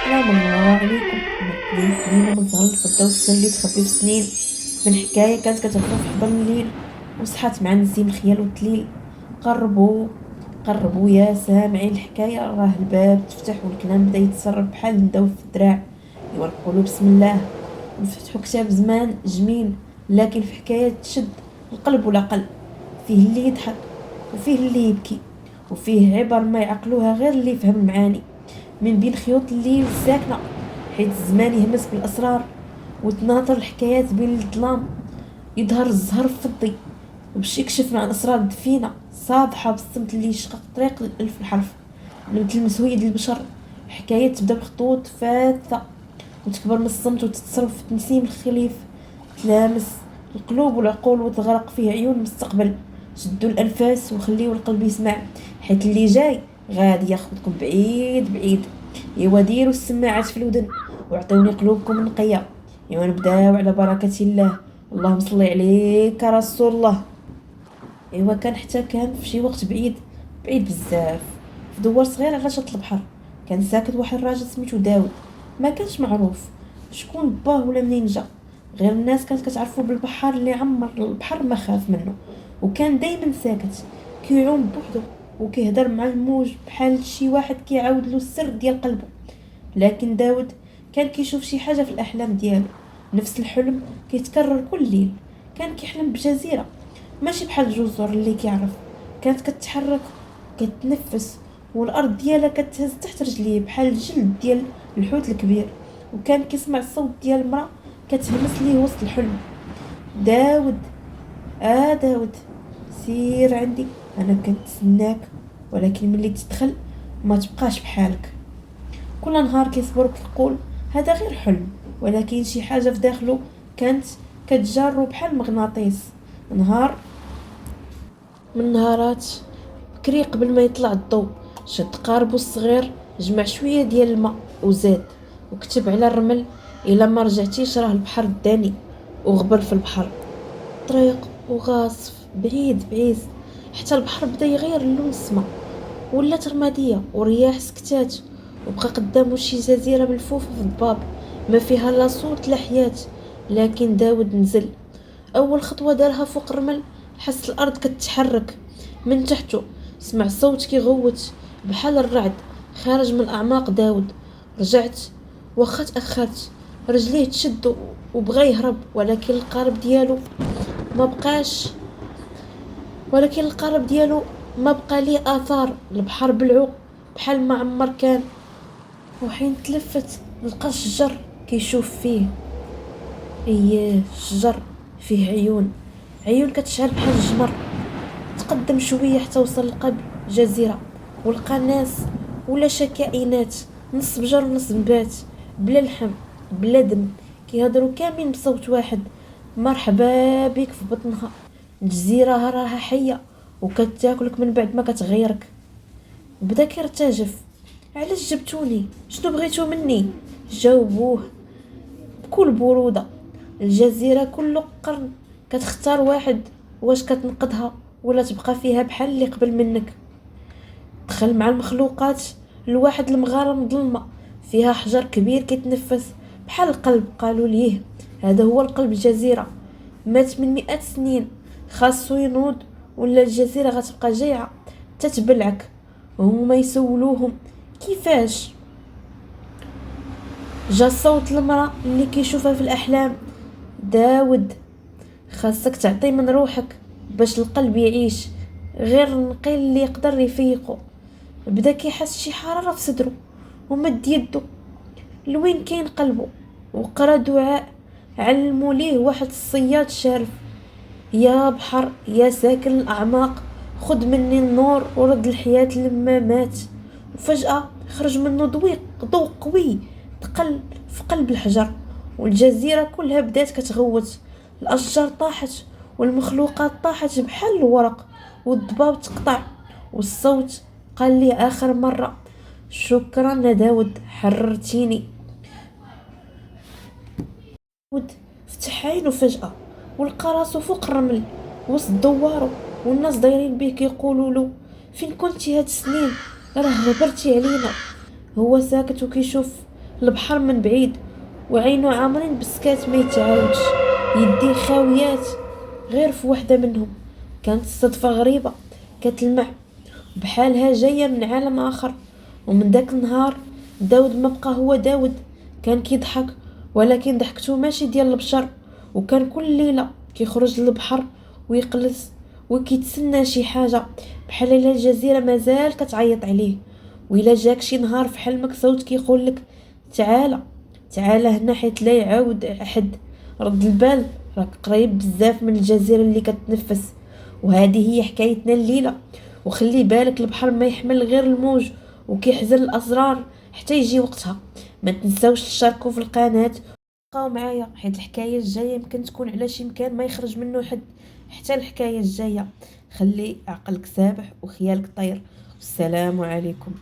سلام الله عليكم. انا ديما من الزهر الفضة والسن اللي تخبي في سنين. من حكاية كانت كتغفى في حضن الليل، وصحات مع نسيم الخيال والتليل. قربوا قربوا يا سامعي الحكاية، راه الباب تفتح والكلام بدا يتسرب بحال نداو في الدراع. ايوا نقولوا بسم الله ونفتحوا كتاب زمان جميل، لكن في حكاية تشد القلب ولا قلب. فيه اللي يضحك وفيه اللي يبكي، وفيه عبر ما يعقلوها غير اللي يفهم المعاني. من بين خيوط الليل الساكنة، حيث الزمان يهمس بالأسرار وتناثر الحكايات بين الظلام، يظهر الزهر الفضي وباش يكشف عن أسرار دفينة صادحة بالصمت اللي يشقق طريق الألف الحرف. لما تلمس هوية البشر، حكاية تبدا بخطوط فاثة وتكبر من الصمت وتتصرف في نسيم الخليف، تلامس القلوب والعقول وتغرق فيه عيون المستقبل. شدوا الأنفاس وخليوا القلب يسمع، حيث اللي جاي غادي ياخدكم بعيد بعيد. ايوا ديروا السماعات في الودن واعطوني قلوبكم نقية. ايوا نبداو على بركة الله. اللهم صل عليك يا رسول الله. ايوا كان في شي وقت بعيد، بعيد بزاف، في دوار صغير على شط البحر، كان ساكن واحد الراجل سميتو داود. ما كانش معروف شكون باه ولا منين جا، غير الناس كانت كتعرفو بالبحر اللي عمر البحر ما خاف منه. وكان دايما ساكت، كيعوم بوحدو وكيهضر مع الموج بحال شي واحد كيعاود له السر ديال قلبه. لكن داود كان كيشوف شي حاجه في الاحلام ديالو، نفس الحلم كيتكرر كل ليل. كان كيحلم بجزيره ماشي بحال الجزر اللي كيعرف، كانت كتحرك كتنفس، والارض ديالها كتهز تحت رجليه بحال الجلد ديال الحوت الكبير. وكان كيسمع الصوت ديال المراه كتهمس ليه وسط الحلم: داود، داود، سير عندي، انا كنتسناك، ولكن ملي تدخل ما تبقاش بحالك. كل نهار كيصبر وكيقول هذا غير حلم، ولكن شي حاجه في داخله كانت كتجارو بحال مغناطيس. نهار من نهارات بكري قبل ما يطلع الضوء، شد قاربو الصغير، جمع شويه ديال الماء وزاد، وكتب على الرمل: الا ما رجعتيش راه البحر داني. وغبر في البحر طريق وغاصف بعيد بعيد، حتى البحر بدا يغير لون السما، ولات رماديه ورياح سكتات، وبقى قدامه شي جزيره ملفوفه في الضباب، ما فيها لا صوت لا حياه. لكن داود نزل، اول خطوه دارها فوق الرمل حس الارض كتتحرك من تحته، سمع صوت كيغوت بحال الرعد خارج من اعماق داود. رجعت واخا تاخرت، رجليه تشدو وبغى يهرب، ما بقاش ولكن القارب ديالو ما بقى ليه اثار. البحر بلعو بحال ما عمر كان. وحين تلفت لقى الشجر كيشوف فيه، اييه الشجر فيه عيون، عيون كتشعل بحال الجمر. تقدم شويه حتى وصل لقبل جزيره، ولقى ناس ولا شا كائنات، نص بجر ونص نبات، بلا لحم بلا دم، كيهضروا كاملين بصوت واحد: مرحبا بك في بطنها، الجزيره راها حيه وكتاكلك من بعد ما كتغيرك. بدا كيرتجف: علاش جبتوني؟ شنو بغيتو مني؟ جاوبوه بكل برودة: الجزيرة كل قرن كتختار واحد، واش كتنقذها ولا تبقى فيها بحال اللي قبل منك. دخل مع المخلوقات لواحد المغارة مظلمة فيها حجر كبير كيتنفس بحال القلب. قالوا ليه هذا هو القلب الجزيرة، مات من 100 سنين، خاصو ينوض ولا الجزيرة غتبقى جايعة تتبلعك. وهما يسولوهم كيفاش. جا صوت المرأة اللي كيشوفها في الأحلام: داود، خاصك تعطي من روحك باش القلب يعيش، غير النقيل اللي يقدر يفيقه. بدا كيحس شي حرارة في صدره ومد يدو لوين كاين قلبه، وقرا دعاء علمو ليه واحد الصياد شارف: يا بحر يا ساكن الأعماق، خد مني النور ورد الحياة لما مات. وفجأة خرج منه ضوء قوي تقل في قلب الحجر، والجزيرة كلها بدات كتغوت. الأشجار طاحت والمخلوقات طاحت بحال الورق، والضباب تقطع، والصوت قال لي آخر مرة: شكرا يا داود، حررتيني. داود فتح عينو فجأة ولقى راسو فوق الرمل وسط دوارو، والناس دايرين بيه كيقولوا له: فين كنتي هاد السنين؟ راه غبرتي علينا. هو ساكت وكيشوف البحر من بعيد وعينو عامرين بالسكات ما يتعاودش، يديه خاويات غير في وحدة منهم. كانت الصدفة غريبة، كتلمع بحالها جاية من عالم آخر. ومن داك النهار داود ما بقى هو داود، كان كيضحك ولكن ضحكته ماشي ديال البشر. وكان كل ليلة كيخرج للبحر ويقلس وكيتسنى شي حاجة، بحال الا الجزيرة مازال كتعيط عليه. وإلا جاك شي نهار في حلمك صوت كيقولك تعالى، تعالى هنا حيت لا يعاود أحد، رد البال راك قريب بزاف من الجزيرة اللي كتنفس. وهذه هي حكايتنا الليلة. وخلي بالك البحر ما يحمل غير الموج، وكيحزن الأسرار حتى يجي وقتها. ما تنساوش تشاركوا في القناة، بقاو معايا حيت الحكاية الجاية يمكن تكون على شي مكان ما يخرج منه حد حتى الحكاية الجاية. خلي عقلك سابح وخيالك طير. والسلام عليكم.